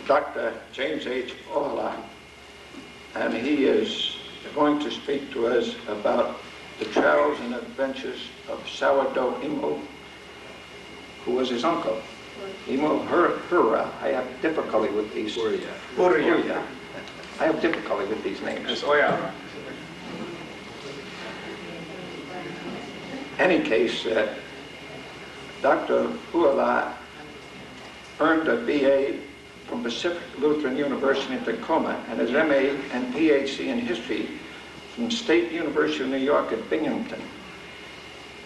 Dr. James H. Ojala, and he is going to speak to us about the travels and adventures of Sourdough Emil, who was his uncle. Emil Hurja. I have difficulty with these. Hurja. I have difficulty with these names. It's Ojala. Any case, Dr. Ojala earned a BA from Pacific Lutheran University in Tacoma and his MA and PhD in history from State University of New York at Binghamton.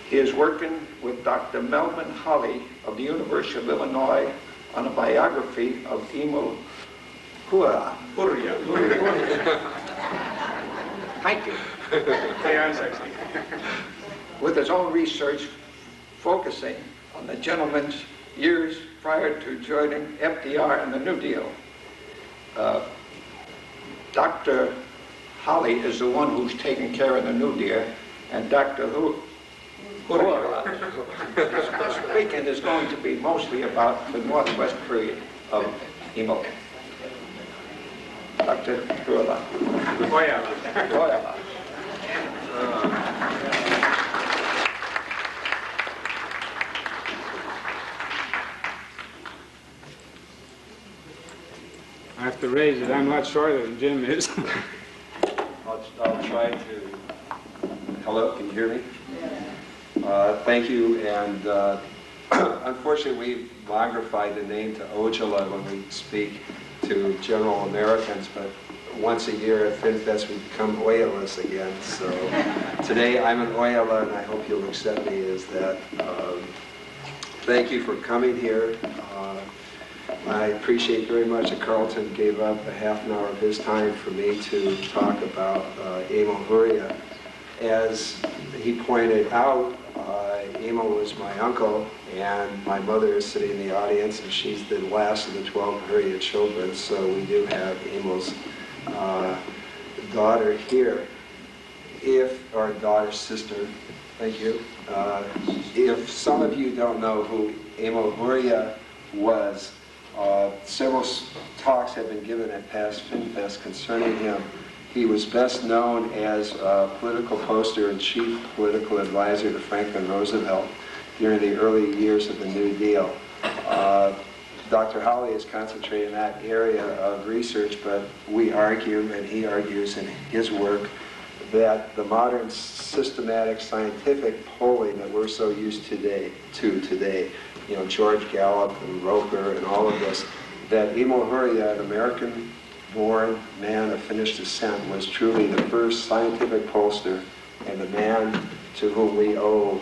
He is working with Dr. Melvin Holley of the University of Illinois on a biography of Emil Hurja. Thank you. With his own research focusing on the gentleman's years prior to joining FDR and the New Deal. Dr. Holley is the one who's taking care of the New Deal, and Dr. Hurja, this weekend is going to be mostly about the Northwest period of Emil. Dr. Hurja. Ojala. I have to raise it. I'm not shorter than Jim is. I'll try to. Hello, can you hear me? Thank you. And unfortunately, we longrified the name to Ojala when we speak to general Americans, but once a year at Finnfest we become Ojalas again. So today I'm an Ojala, and I hope you'll accept me as that. Thank you for coming here. I appreciate very much that Carlton gave up a half an hour of his time for me to talk about Emil Hurja. As he pointed out, Emil was my uncle, and my mother is sitting in the audience, and she's the last of the 12 Hurja children, so we do have Emil's daughter here. Our daughter's sister, thank you. If some of you don't know who Emil Hurja was, several talks have been given at past Finnfest concerning him. He was best known as a political pollster and chief political advisor to Franklin Roosevelt during the early years of the New Deal. Dr. Holley is concentrating in that area of research, but we argue, and he argues in his work, that the modern systematic scientific polling that we're so used today, you know, George Gallup and Roper and all of this, that Emil Hurja, an American-born man of Finnish descent, was truly the first scientific pollster and the man to whom we owe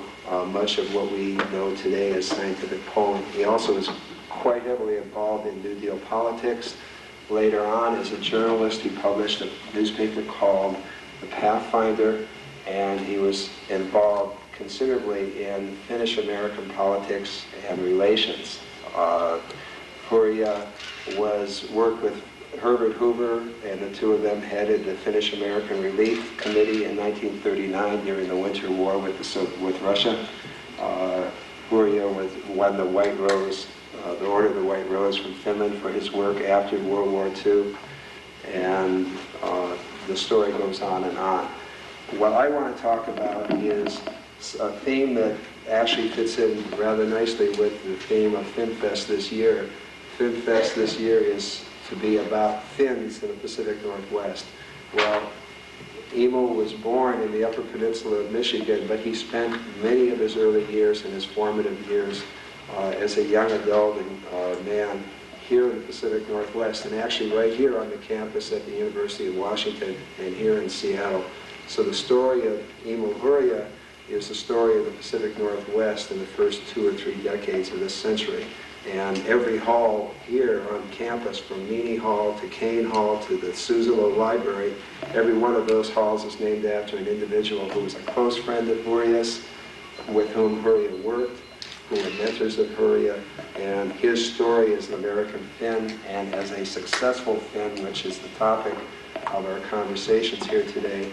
much of what we know today as scientific polling. He also was quite heavily involved in New Deal politics. Later on, as a journalist, he published a newspaper called the Pathfinder, and he was involved considerably in Finnish-American politics and relations. Hurja worked with Herbert Hoover, and the two of them headed the Finnish-American Relief Committee in 1939 during the Winter War with Russia. Hurja won the White Rose, the Order of the White Rose from Finland for his work after World War II, and the story goes on and on. What I want to talk about is a theme that actually fits in rather nicely with the theme of Finnfest this year. Finnfest this year is to be about Finns in the Pacific Northwest. Well, Emil was born in the Upper Peninsula of Michigan, but he spent many of his early years and his formative years as a young adult and man here in the Pacific Northwest, and actually right here on the campus at the University of Washington and here in Seattle. So the story of Emil Hurja is the story of the Pacific Northwest in the first 2 or 3 decades of this century. And every hall here on campus, from Meany Hall to Kane Hall to the Suzzallo Library, every one of those halls is named after an individual who was a close friend of Hurja's, with whom Hurja worked, who were mentors of Hurja, and his story as an American Finn and as a successful Finn, which is the topic of our conversations here today.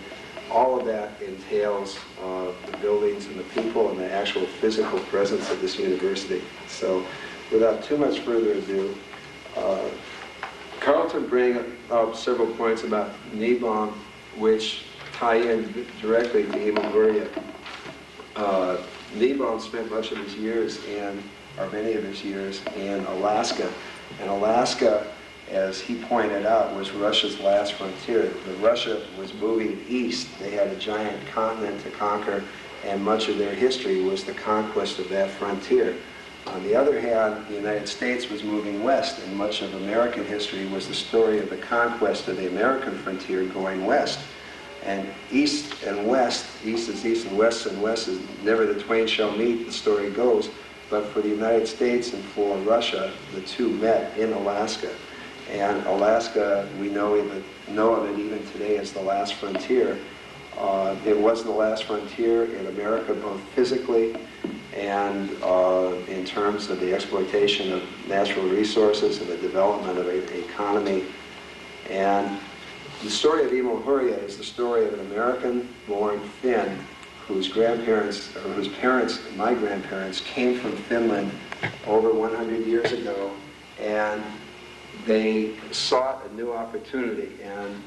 All of that entails the buildings and the people and the actual physical presence of this university. So without too much further ado, to bring up several points about Kneebom, which tie in directly to Emil Hurja. Kneebom spent much of his years or many of his years in Alaska. And Alaska, as he pointed out, was Russia's last frontier. Russia was moving east. They had a giant continent to conquer, and much of their history was the conquest of that frontier. On the other hand, the United States was moving west, and much of American history was the story of the conquest of the American frontier going west. And east and west, east is east and west is never the twain shall meet, the story goes. But for the United States and for Russia, the two met in Alaska. And Alaska, we know of it even today as the last frontier. It was the last frontier in America, both physically and in terms of the exploitation of natural resources and the development of an economy. And the story of Emil Hurja is the story of an American-born Finn whose grandparents, or whose parents, my grandparents, came from Finland over 100 years ago, and they sought a new opportunity. And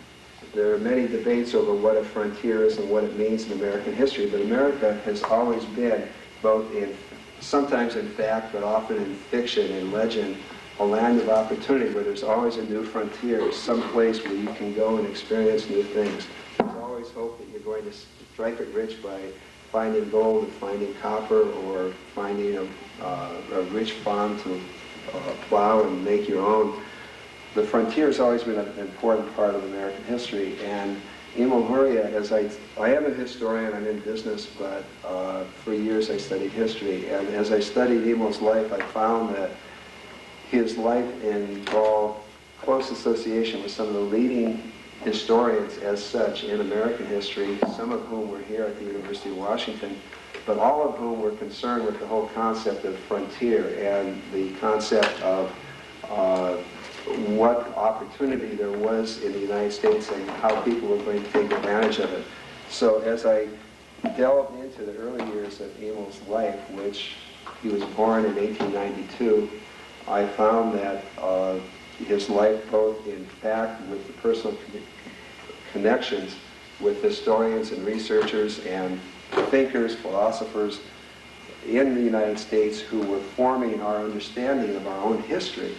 there are many debates over what a frontier is and what it means in American history, but America has always been, both in, sometimes in fact, but often in fiction and legend, a land of opportunity where there's always a new frontier, some place where you can go and experience new things. There's always hope that you're going to strike it rich by finding gold and finding copper, or finding a rich farm to plow and make your own. The frontier has always been an important part of American history, and Emil Hurja, as I am a historian, I'm in business, but for years I studied history, and as I studied Emil's life, I found that his life involved close association with some of the leading historians as such in American history, some of whom were here at the University of Washington, but all of whom were concerned with the whole concept of frontier and the concept of what opportunity there was in the United States and how people were going to take advantage of it. So as I delved into the early years of Emil's life, which he was born in 1892, I found that his life, both in fact with the personal connections with historians and researchers and thinkers, philosophers in the United States who were forming our understanding of our own history,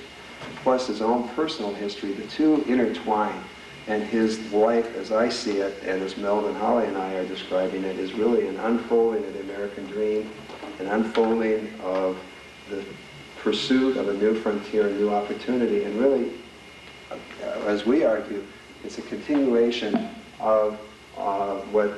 plus his own personal history, the two intertwine. And his life, as I see it, and as Melvin Holly and I are describing it, is really an unfolding of the American dream, an unfolding of the pursuit of a new frontier, a new opportunity, and really, as we argue, it's a continuation of what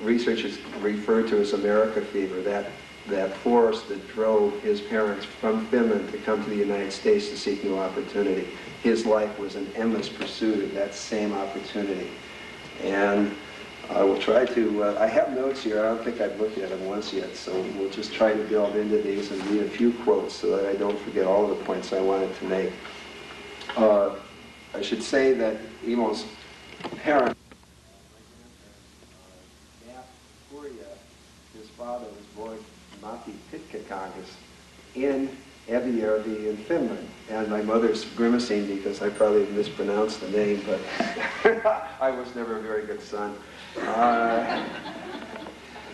researchers refer to as America fever, that force that drove his parents from Finland to come to the United States to seek new opportunity. His life was an endless pursuit of that same opportunity. And I will try to, I have notes here, I don't think I've looked at them once yet, so we'll just try to delve into these and read a few quotes so that I don't forget all the points I wanted to make. I should say that Emil's parents, Hurja, his father was born Matti Pitkäkangas in Evijärvi in Finland. And my mother's grimacing because I probably mispronounced the name, but I was never a very good son.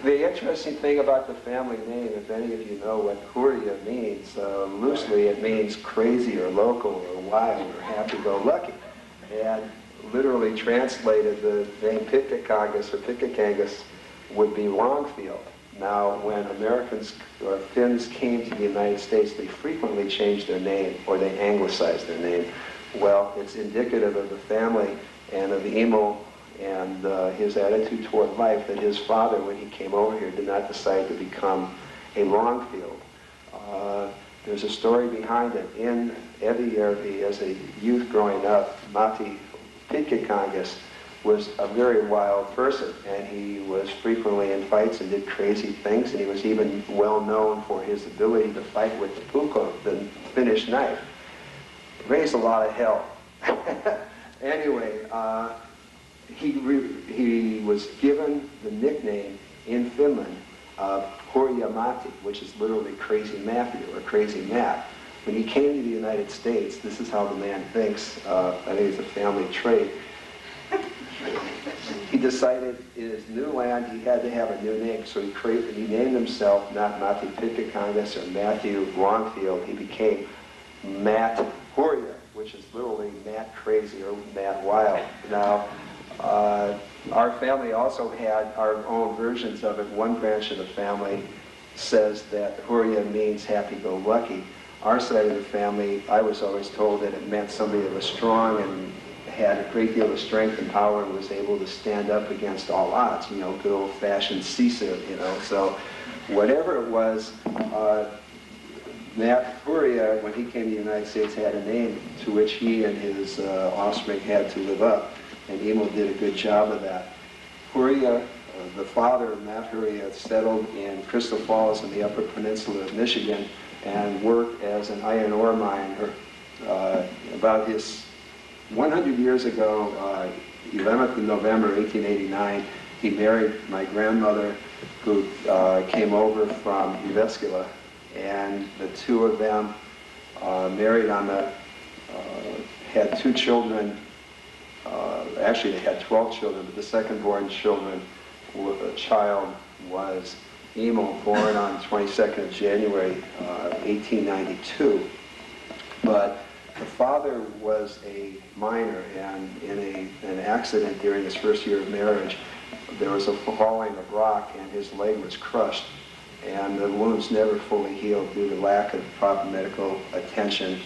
The interesting thing about the family name, if any of you know what Hurja means, loosely it means crazy or local or wild or happy-go-lucky. And literally translated, the name Pitkäkangas or Pitkäkangas would be Longfield. Now, when Americans or Finns came to the United States, they frequently changed their name, or they anglicized their name. Well, it's indicative of the family and of Emil and his attitude toward life, that his father, when he came over here, did not decide to become a Longfield. There's a story behind it. In Evijärvi, as a youth growing up, Matti Pitkäkangas was a very wild person, and he was frequently in fights and did crazy things, and he was even well known for his ability to fight with the puukko, the Finnish knife. Raised a lot of hell. Anyway, he was given the nickname in Finland of Hurja Matti, which is literally crazy Matthew or crazy Matt. When he came to the United States, this is how the man thinks, I think it's a family trait. He decided in his new land he had to have a new name, so he named himself not Matthew Pitcacongus or Matthew Longfield. He became Matt Hurja, which is literally Matt Crazy or Matt Wild. Now, our family also had our own versions of it. One branch of the family says that Hurja means happy-go-lucky. Our side of the family, I was always told that it meant somebody that was strong and had a great deal of strength and power and was able to stand up against all odds, you know, good old-fashioned Caesar, you know. So whatever it was, Matt Hurja, when he came to the United States, had a name to which he and his offspring had to live up, and Emil did a good job of that. Hurja, the father of Matt Hurja, settled in Crystal Falls in the Upper Peninsula of Michigan and worked as an iron ore miner. About his 100 years ago, 11th of November 1889, he married my grandmother, who came over from Uvescula, and the two of them married on the, had 2 children. Actually, they had 12 children, but the second-born child was Emil, born on 22nd of January, 1892. But the father was a miner, and in an accident during his first year of marriage, there was a falling of rock, and his leg was crushed, and the wounds never fully healed due to lack of proper medical attention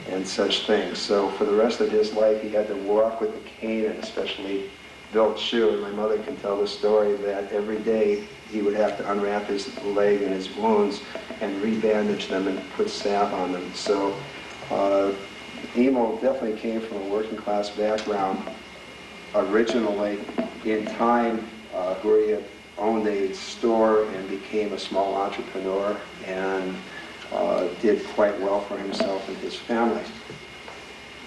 and such things. So for the rest of his life, he had to walk with a cane and especially built shoe. And my mother can tell the story that every day he would have to unwrap his leg and his wounds and rebandage them and put salve on them. So Emil definitely came from a working class background. Originally, in time, Hurja owned a store and became a small entrepreneur and did quite well for himself and his family.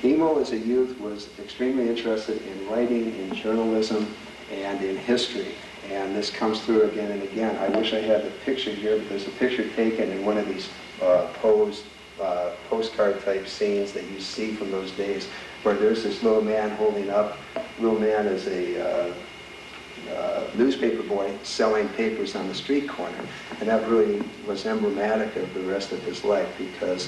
Emil, as a youth, was extremely interested in writing, in journalism, and in history. And this comes through again and again. I wish I had the picture here, but there's a picture taken in one of these postcard-type scenes that you see from those days, where there's this little man holding up. Little man is a newspaper boy selling papers on the street corner. And that really was emblematic of the rest of his life, because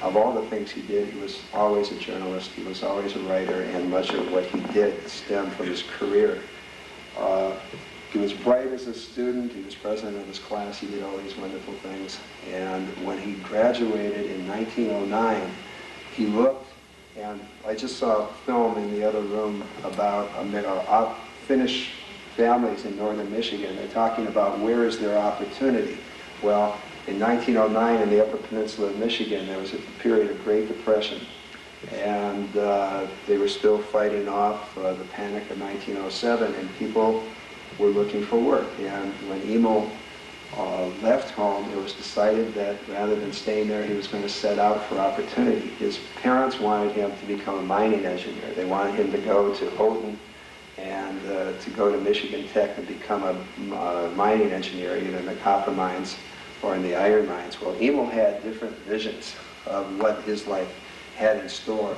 of all the things he did, he was always a journalist, he was always a writer, and much of what he did stemmed from his career. He was bright as a student, he was president of his class, he did all these wonderful things. And when he graduated in 1909, he looked, and I just saw a film in the other room about Finnish families in northern Michigan. They're talking about where is their opportunity. Well, in 1909 in the Upper Peninsula of Michigan, there was a period of Great Depression, and they were still fighting off the panic of 1907, and people were looking for work. And when Emil left home, it was decided that rather than staying there, he was going to set out for opportunity. His parents wanted him to become a mining engineer. They wanted him to go to Houghton and to go to Michigan Tech and become a mining engineer, either in the copper mines or in the iron mines. Well, Emil had different visions of what his life had in store.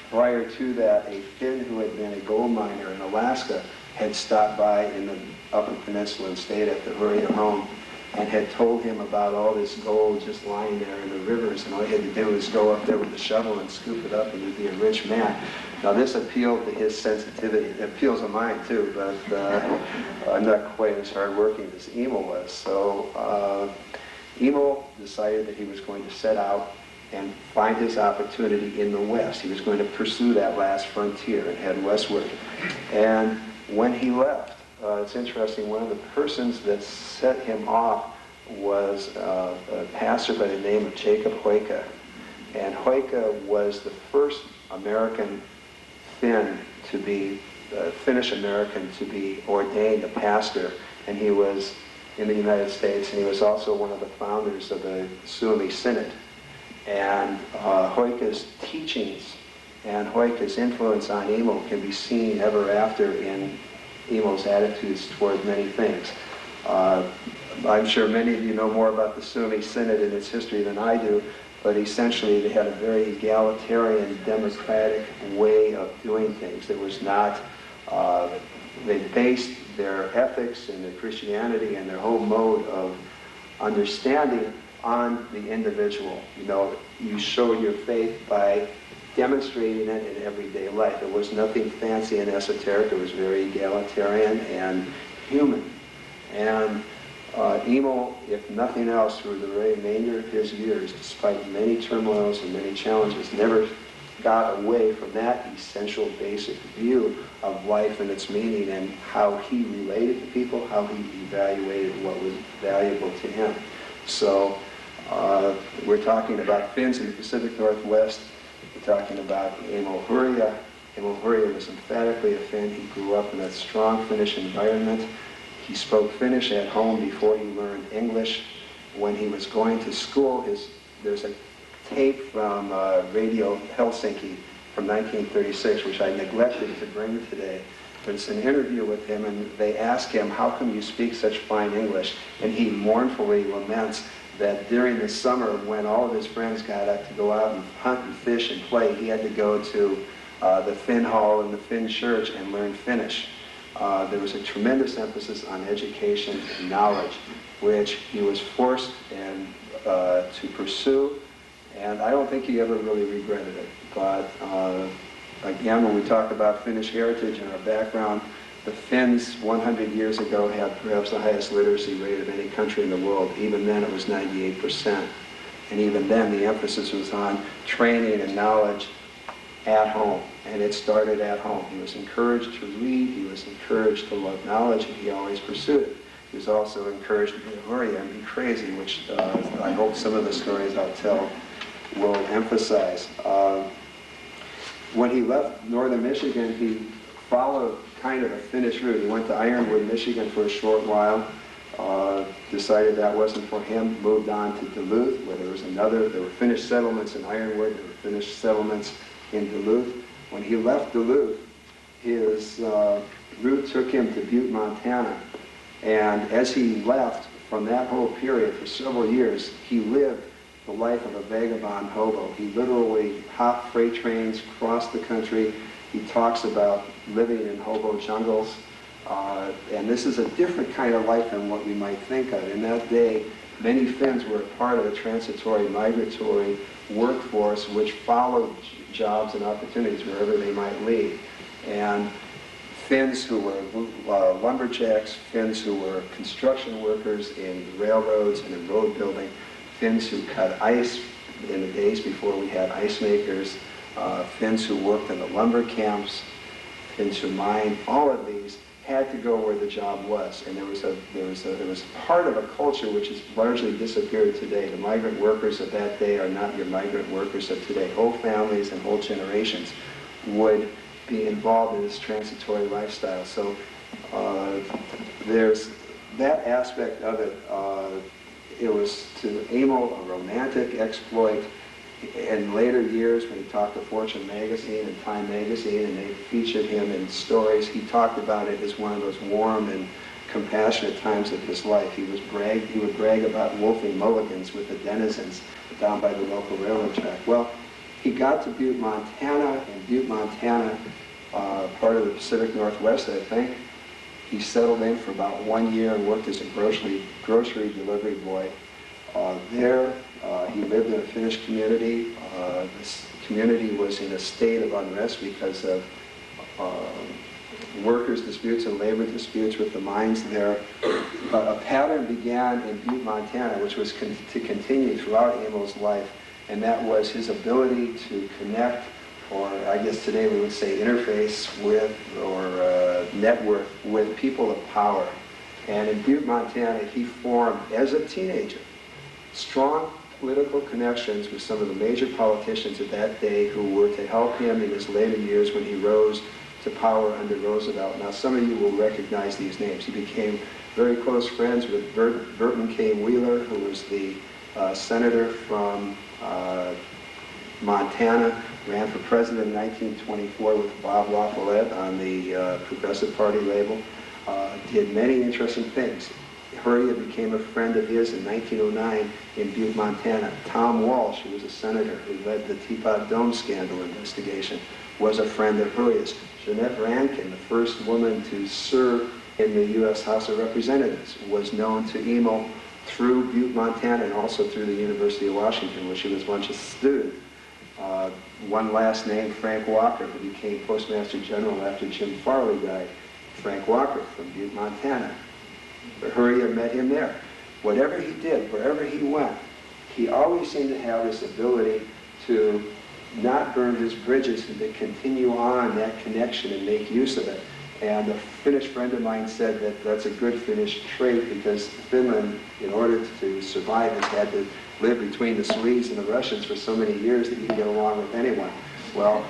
Prior to that, a Finn who had been a gold miner in Alaska had stopped by in the Upper Peninsula and stayed at the Hurja home and had told him about all this gold just lying there in the rivers, and all he had to do was go up there with a shovel and scoop it up and he'd be a rich man. Now this appealed to his sensitivity. It appeals to mine too, but I'm not quite as hardworking as Emil was. So Emil decided that he was going to set out and find his opportunity in the West. He was going to pursue that last frontier and head westward. And when he left, it's interesting, one of the persons that set him off was a pastor by the name of Jacob Hurja. And Hurja was the first American Finn to be, Finnish American to be ordained a pastor. And he was in the United States, and he was also one of the founders of the Suomi Synod. And Hurja's teachings and Hurja's influence on Emil can be seen ever after in Emil's attitudes toward many things. I'm sure many of you know more about the Suomi Synod and its history than I do, but essentially they had a very egalitarian, democratic way of doing things. There was not, they based their ethics and their Christianity and their whole mode of understanding on the individual. You know, you show your faith by demonstrating it in everyday life. It was nothing fancy and esoteric. It was very egalitarian and human. And Emil, if nothing else, through the remainder of his years, despite many turmoils and many challenges, never got away from that essential, basic view of life and its meaning and how he related to people, how he evaluated what was valuable to him. So we're talking about Finns in the Pacific Northwest. We're talking about Emil Hurja. Emil Hurja was emphatically a Finn. He grew up in a strong Finnish environment. He spoke Finnish at home before he learned English. When he was going to school, there's a tape from Radio Helsinki from 1936, which I neglected to bring today. But it's an interview with him, and they ask him, how come you speak such fine English? And he mournfully laments that during the summer, when all of his friends got up to go out and hunt and fish and play, he had to go to the Finn Hall in the Finn Church and learn Finnish. There was a tremendous emphasis on education and knowledge, which he was forced to pursue, and I don't think he ever really regretted it. But again, when we talk about Finnish heritage and our background, the Finns 100 years ago had perhaps the highest literacy rate of any country in the world. Even then it was 98%. And even then the emphasis was on training and knowledge at home. And it started at home. He was encouraged to read, he was encouraged to love knowledge, and he always pursued it. He was also encouraged to be a Hurja and be crazy, which I hope some of the stories I'll tell will emphasize. When he left northern Michigan, he followed kind of a Finnish route. He went to Ironwood, Michigan for a short while, decided that wasn't for him, moved on to Duluth, where there were Finnish settlements in Ironwood, there were Finnish settlements in Duluth. When he left Duluth, his route took him to Butte, Montana, and as he left from that whole period for several years, he lived the life of a vagabond hobo. He literally hopped freight trains, crossed the country. He talks about living in hobo jungles, and this is a different kind of life than what we might think of. In that day, many Finns were part of a transitory migratory workforce which followed jobs and opportunities wherever they might lead. And Finns who were lumberjacks, Finns who were construction workers in railroads and in road building, Finns who cut ice in the days before we had ice makers, Finns who worked in the lumber camps, Finns who mined, all of these had to go where the job was. And there was part of a culture which has largely disappeared today. The migrant workers of that day are not your migrant workers of today. Whole families and whole generations would be involved in this transitory lifestyle. So there's that aspect of it. It was to Emil a romantic exploit. In later years, when he talked to Fortune magazine and Time magazine, and they featured him in stories, he talked about it as one of those warm and compassionate times of his life. He would brag about wolfing mulligans with the denizens down by the local railroad track. Well, he got to Butte, Montana, and Butte, Montana, part of the Pacific Northwest, I think. He settled in for about 1 year and worked as a grocery delivery boy. There, he lived in a Finnish community. This community was in a state of unrest because of workers' disputes and labor disputes with the mines there. But a pattern began in Butte, Montana, which was to continue throughout Emil's life, and that was his ability to connect, or I guess today we would say interface with, or network with people of power. And in Butte, Montana, he formed, as a teenager, strong political connections with some of the major politicians of that day who were to help him in his later years when he rose to power under Roosevelt. Now, some of you will recognize these names. He became very close friends with Burton K. Wheeler, who was the senator from Montana, ran for president in 1924 with Bob La Follette on the Progressive Party label, did many interesting things. Hurja became a friend of his in 1909 in Butte, Montana. Tom Walsh, who was a senator who led the Teapot Dome scandal investigation, was a friend of Hurja's. Jeanette Rankin, the first woman to serve in the U.S. House of Representatives, was known to Emil through Butte, Montana, and also through the University of Washington, where she was once a student. One last name, Frank Walker, who became Postmaster General after Jim Farley died. Frank Walker from Butte, Montana. Hurja met him there. Whatever he did, wherever he went, he always seemed to have this ability to not burn his bridges and to continue on that connection and make use of it. And a Finnish friend of mine said that that's a good Finnish trait because Finland, in order to survive, has had to live between the Swedes and the Russians for so many years that you can get along with anyone. Well,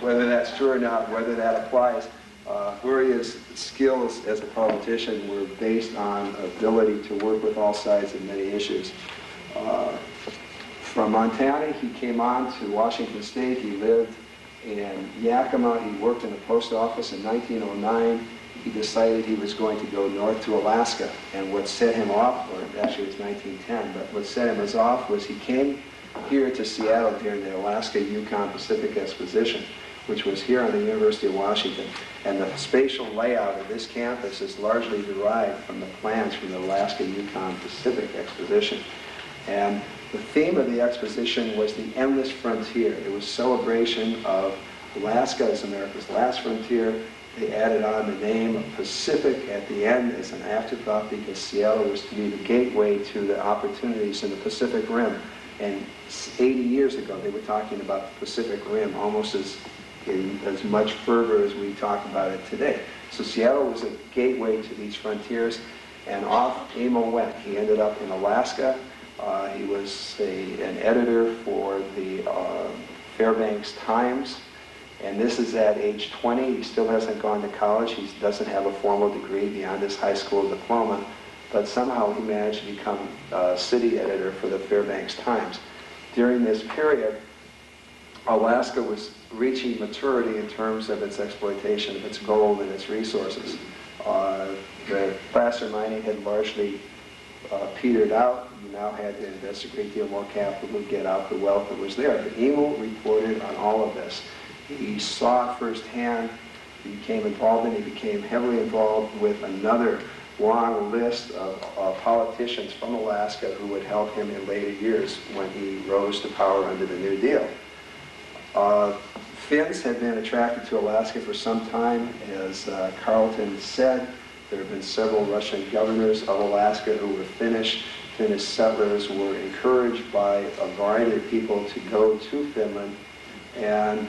whether that's true or not, whether that applies, Hurja's skills as a politician were based on ability to work with all sides of many issues. From Montana, he came on to Washington State. He lived in Yakima. He worked in the post office in 1909. He decided he was going to go north to Alaska. And what set him off, or actually it was 1910, but what set him off was he came here to Seattle during the Alaska-Yukon Pacific Exposition, which was here on the University of Washington. And the spatial layout of this campus is largely derived from the plans from the Alaska-Yukon Pacific Exposition. And the theme of the exposition was the endless frontier. It was celebration of Alaska as America's last frontier. They added on the name Pacific at the end as an afterthought because Seattle was to be the gateway to the opportunities in the Pacific Rim. And 80 years ago, they were talking about the Pacific Rim almost in as much fervor as we talk about it today. So Seattle was a gateway to these frontiers, and off Emil went. He ended up in Alaska. He was an editor for the Fairbanks Times, and this is at age 20. He still hasn't gone to college. He doesn't have a formal degree beyond his high school diploma, but somehow he managed to become city editor for the Fairbanks Times. During this period, Alaska was reaching maturity in terms of its exploitation of its gold and its resources. The placer mining had largely petered out. You now had to invest a great deal more capital to get out the wealth that was there. But Emil reported on all of this. He saw it firsthand. He became involved in it. He became heavily involved with another long list of politicians from Alaska who would help him in later years when he rose to power under the New Deal. Finns had been attracted to Alaska for some time. As Carlton said, there have been several Russian governors of Alaska who were Finnish. Finnish settlers were encouraged by a variety of people to go to Finland. And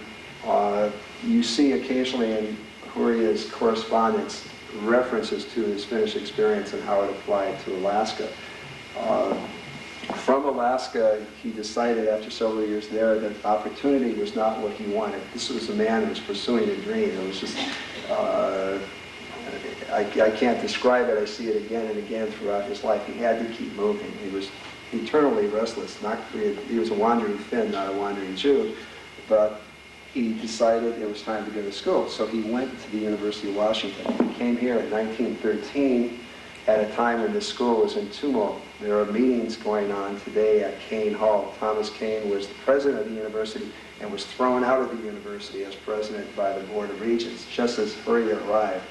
you see occasionally in Hurja's correspondence references to his Finnish experience and how it applied to Alaska. From Alaska, he decided after several years there that opportunity was not what he wanted. This was a man who was pursuing a dream. It was just, I can't describe it. I see it again and again throughout his life. He had to keep moving. He was eternally restless. He was a wandering Finn, not a wandering Jew. But he decided it was time to go to school. So he went to the University of Washington. He came here in 1913 at a time when the school was in tumult. There are meetings going on today at Kane Hall. Thomas Kane was the president of the university and was thrown out of the university as president by the Board of Regents, just as Hurja arrived.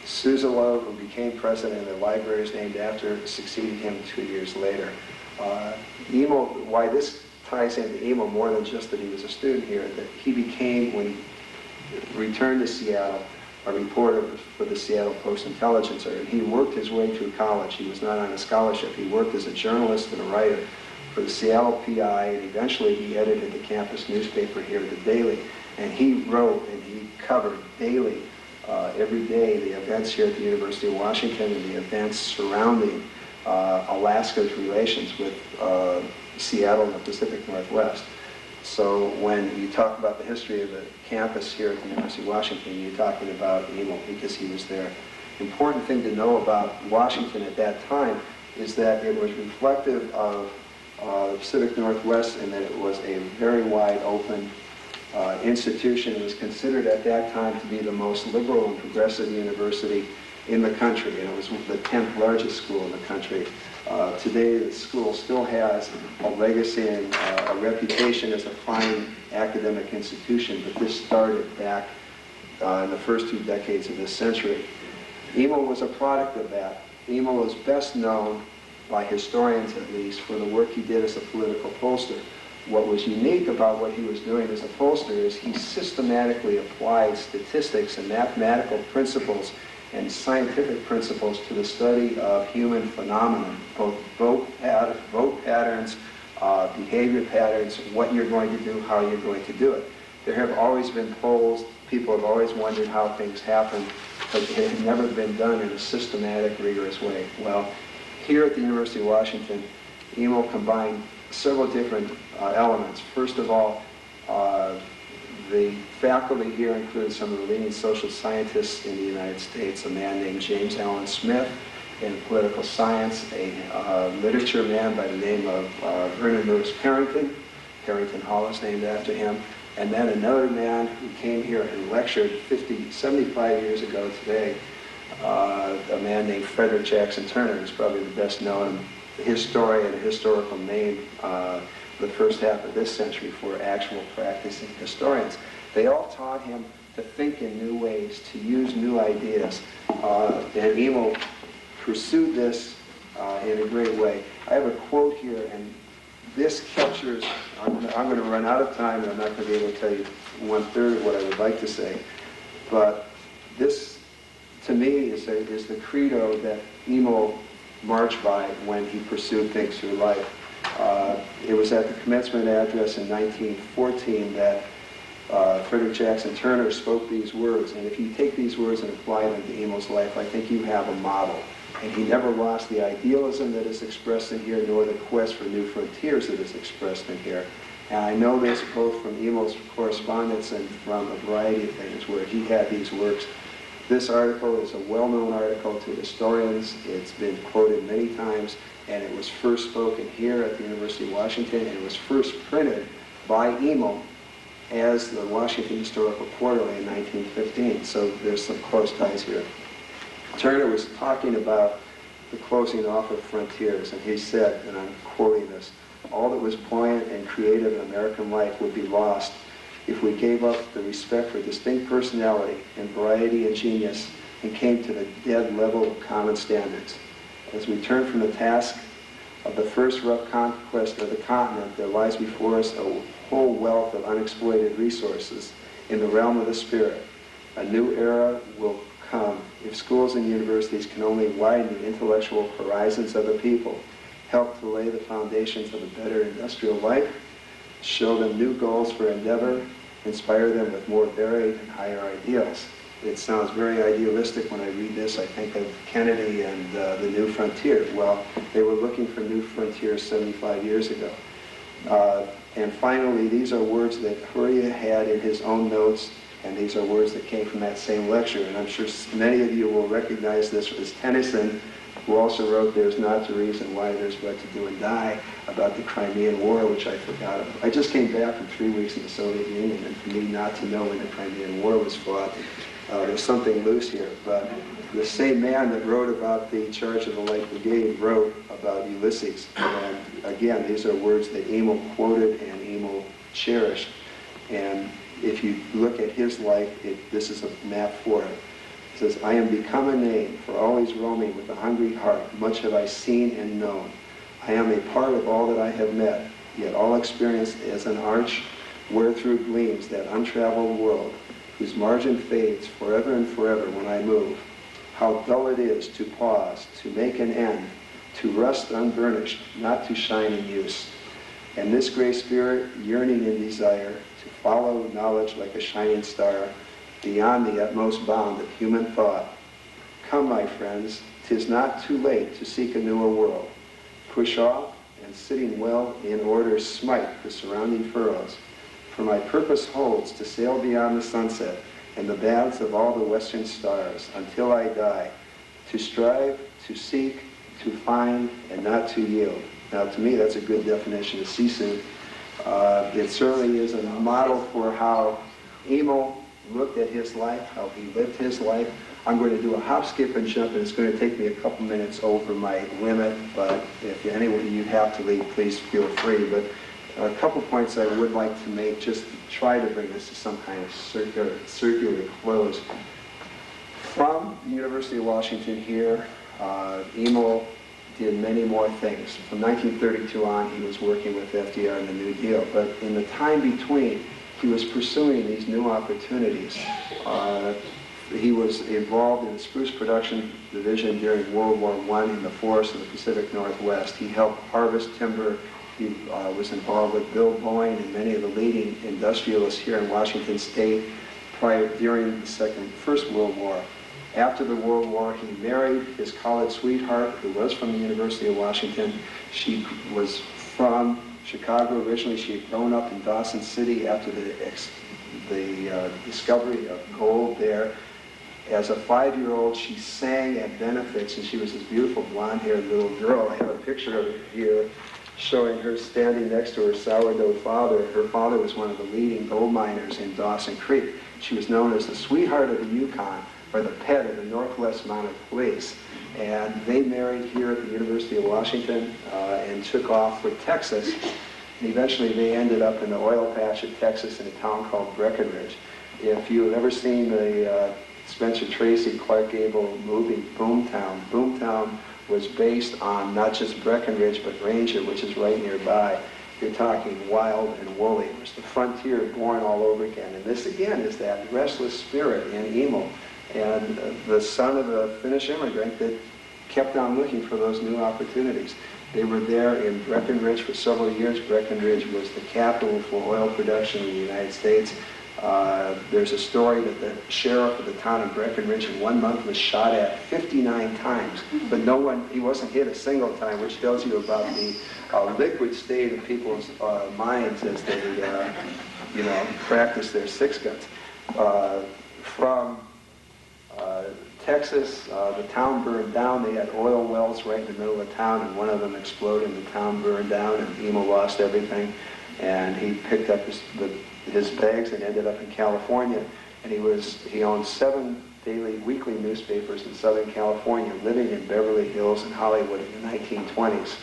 Sourdough, who became president of the library is named after, succeeded him 2 years later. Emil, why this ties into Emil more than just that he was a student here, that he became, when he returned to Seattle, a reporter for the Seattle Post-Intelligencer. And he worked his way through college. He was not on a scholarship. He worked as a journalist and a writer for the Seattle PI, and eventually he edited the campus newspaper here, the Daily. And he wrote and he covered daily, every day, the events here at the University of Washington and the events surrounding Alaska's relations with Seattle and the Pacific Northwest. So when you talk about the history of the campus here at the University of Washington, you're talking about Emil because he was there. Important thing to know about Washington at that time is that it was reflective of the Pacific Northwest in that it was a very wide open institution. It was considered at that time to be the most liberal and progressive university in the country, and it was the 10th largest school in the country. Today, the school still has a legacy and a reputation as a fine academic institution, but this started back in the first 2 decades of this century. Emil was a product of that. Emil is best known, by historians at least, for the work he did as a political pollster. What was unique about what he was doing as a pollster is he systematically applied statistics and mathematical principles and scientific principles to the study of human phenomena, both vote patterns, behavior patterns, what you're going to do, how you're going to do it. There have always been polls. People have always wondered how things happen, but it had never been done in a systematic, rigorous way. Well, here at the University of Washington, Emil combined several different elements. First of all, the faculty here includes some of the leading social scientists in the United States, a man named James Allen Smith in political science, a literature man by the name of Vernon Lewis Carrington. Carrington Hall is named after him. And then another man who came here and lectured 75 years ago today, a man named Frederick Jackson Turner, who's probably the best known historian, a historical name the first half of this century for actual practicing historians. They all taught him to think in new ways, to use new ideas. And Emil pursued this in a great way. I have a quote here, and this captures, I'm going to run out of time, and I'm not going to be able to tell you 1/3 of what I would like to say. But this, to me, is the credo that Emil marched by when he pursued things through life. It was at the commencement address in 1914 that Frederick Jackson Turner spoke these words. And if you take these words and apply them to Emil's life, I think you have a model. And he never lost the idealism that is expressed in here, nor the quest for new frontiers that is expressed in here. And I know this both from Emil's correspondence and from a variety of things where he had these works. This article is a well-known article to historians. It's been quoted many times, and it was first spoken here at the University of Washington, and it was first printed by Emil as the Washington Historical Quarterly in 1915. So there's some close ties here. Turner was talking about the closing off of frontiers, and he said, and I'm quoting this, "All that was buoyant and creative in American life would be lost if we gave up the respect for distinct personality and variety and genius and came to the dead level of common standards. As we turn from the task of the first rough conquest of the continent, there lies before us a whole wealth of unexploited resources in the realm of the spirit. A new era will come if schools and universities can only widen the intellectual horizons of the people, help to lay the foundations of a better industrial life, show them new goals for endeavor, inspire them with more varied and higher ideals." It sounds very idealistic when I read this. I think of Kennedy and the New Frontier. Well, they were looking for new frontiers 75 years ago. And finally, these are words that Hurja had in his own notes, and these are words that came from that same lecture. And I'm sure many of you will recognize this as Tennyson, who also wrote "There's Not the Reason Why There's But to Do and Die" about the Crimean War, which I forgot about. I just came back from 3 weeks in the Soviet Union, and for me not to know when the Crimean War was fought, there's something loose here. But the same man that wrote about the Charge of the Light Brigade wrote about Ulysses. And again, these are words that Emil quoted and Emil cherished. And if you look at his life, this is a map for it. It says, "I am become a name, for always roaming with a hungry heart. Much have I seen and known. I am a part of all that I have met, yet all experienced as an arch wherethrough gleams that untraveled world, whose margin fades forever and forever when I move. How dull it is to pause, to make an end, to rust unburnished, not to shine in use. And this gray spirit, yearning in desire, to follow knowledge like a shining star, beyond the utmost bound of human thought. Come, my friends, 'tis not too late to seek a newer world. Push off, and sitting well in order, smite the surrounding furrows. For my purpose holds to sail beyond the sunset and the baths of all the western stars, until I die, to strive, to seek, to find, and not to yield." Now, to me, that's a good definition of Sisu. It certainly is a model for how Emil looked at his life, how he lived his life. I'm going to do a hop, skip, and jump, and it's going to take me a couple minutes over my limit, but if anyone you have to leave, please feel free. But a couple points I would like to make, just to try to bring this to some kind of circular close. From the University of Washington here, Emil did many more things. From 1932 on, he was working with FDR in the New Deal, but in the time between, he was pursuing these new opportunities. He was involved in the spruce production division during World War I in the forests of the Pacific Northwest. He helped harvest timber. He was involved with Bill Boeing and many of the leading industrialists here in Washington State during the First World War. After the World War, he married his college sweetheart, who was from the University of Washington. She was from Chicago originally. She had grown up in Dawson City after the discovery of gold there. As a 5-year-old, she sang at benefits, and she was this beautiful blonde-haired little girl. I have a picture of her here showing her standing next to her sourdough father. Her father was one of the leading gold miners in Dawson Creek. She was known as the sweetheart of the Yukon, or the pet of the Northwest Mounted Police. And they married here at the University of Washington and took off for Texas. And eventually they ended up in the oil patch of Texas in a town called Breckenridge. If you've ever seen the Spencer Tracy, Clark Gable movie Boomtown, Boomtown was based on not just Breckenridge, but Ranger, which is right nearby. You're talking wild and woolly. It was the frontier born all over again. And this, again, is that restless spirit in Emil, and the son of a Finnish immigrant that kept on looking for those new opportunities. They were there in Breckenridge for several years. Breckenridge was the capital for oil production in the United States. There's a story that the sheriff of the town of Breckenridge in 1 month was shot at 59 times, but he wasn't hit a single time, which tells you about the liquid state of people's minds as they, practice their six guns. From Texas, the town burned down. They had oil wells right in the middle of town, and one of them exploded, and the town burned down, and Emil lost everything. And he picked up his bags and ended up in California. And he owned 7 weekly newspapers in Southern California, living in Beverly Hills and Hollywood in the 1920s.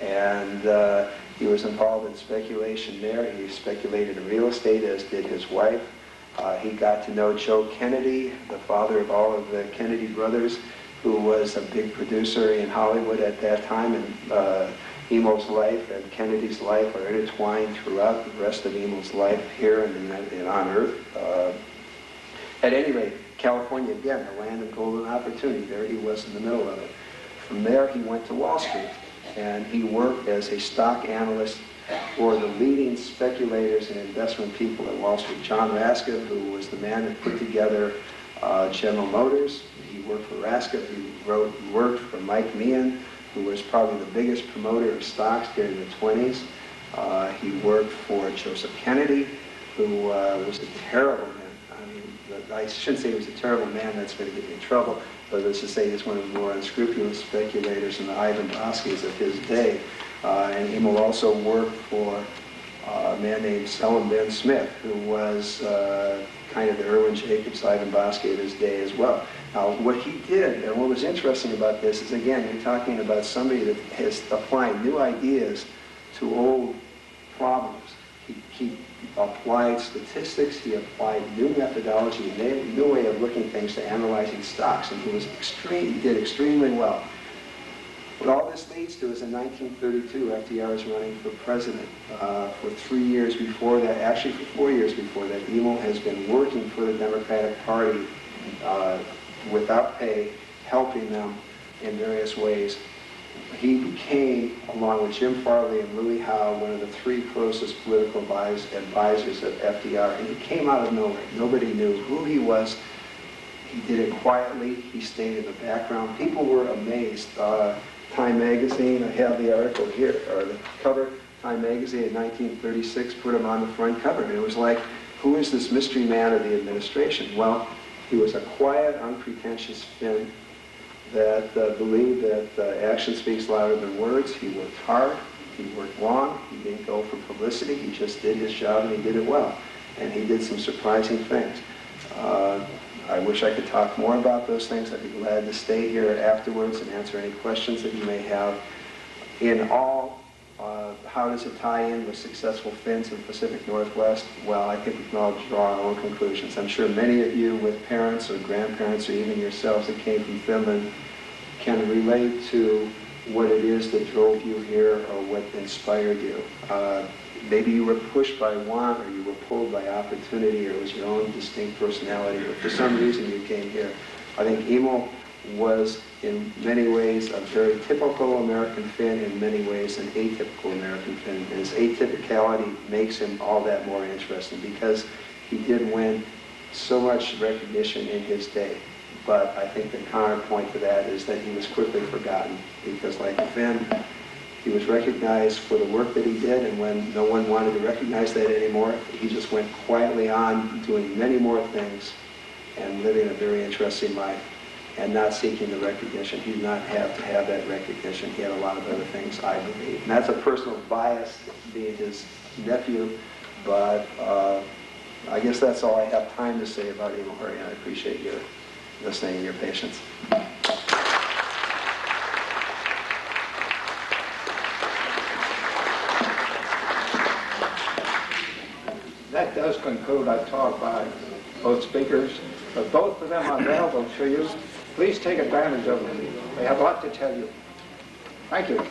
And he was involved in speculation there. He speculated in real estate, as did his wife. He got to know Joe Kennedy, the father of all of the Kennedy brothers, who was a big producer in Hollywood at that time. And Emil's life and Kennedy's life are intertwined throughout the rest of Emil's life here on Earth. At any rate, California, again, the land of golden opportunity. There he was in the middle of it. From there, he went to Wall Street, and he worked as a stock analyst for the leading speculators and investment people at Wall Street. John Raskob, who was the man that put together General Motors. He worked for Raskob. He worked for Mike Meehan, who was probably the biggest promoter of stocks during the 20s. He worked for Joseph Kennedy, who was a terrible man. I mean, I shouldn't say he was a terrible man, that's going to get me in trouble, but let's just say he's one of the more unscrupulous speculators and the Ivan Boskis of his day. And Emil also worked for a man named Selim Ben Smith, who was kind of the Irwin Jacobs, Ivan Boski of his day as well. Now, what he did, and what was interesting about this is, again, you're talking about somebody that is applying new ideas to old problems. He applied statistics, he applied new methodology, a new way of looking at things to analyzing stocks, and he did extremely well. What all this leads to is in 1932, FDR is running for president. For 3 years before that, actually for 4 years before that, Emil has been working for the Democratic Party without pay, helping them in various ways. He became, along with Jim Farley and Louis Howe, one of the 3 closest political advisors of FDR, and he came out of nowhere. Nobody knew who he was. He did it quietly. He stayed in the background. People were amazed. Time magazine, I have the article here, or the cover, Time magazine in 1936 put him on the front cover. And it was like, who is this mystery man of the administration? Well, he was a quiet, unpretentious Finn that believed that action speaks louder than words. He worked hard, he worked long, he didn't go for publicity, he just did his job and he did it well. And he did some surprising things. I wish I could talk more about those things. I'd be glad to stay here afterwards and answer any questions that you may have. In all, how does it tie in with successful Finns in the Pacific Northwest? Well, I think we can all draw our own conclusions. I'm sure many of you with parents or grandparents or even yourselves that came from Finland can relate to what it is that drove you here or what inspired you. Maybe you were pushed by want, or you were pulled by opportunity, or it was your own distinct personality, or for some reason you came here. I think Emil was in many ways a very typical American Finn, in many ways an atypical American Finn. And his atypicality makes him all that more interesting because he did win so much recognition in his day. But I think the counterpoint to that is that he was quickly forgotten because, like a Finn, he was recognized for the work that he did, and when no one wanted to recognize that anymore, he just went quietly on doing many more things and living a very interesting life and not seeking the recognition. He did not have to have that recognition. He had a lot of other things, I believe. And that's a personal bias, being his nephew, but I guess that's all I have time to say about Emil Hurja. I appreciate your listening and your patience. That does conclude our talk by both speakers, but both of them are available to you. Please take advantage of them. They have a lot to tell you. Thank you.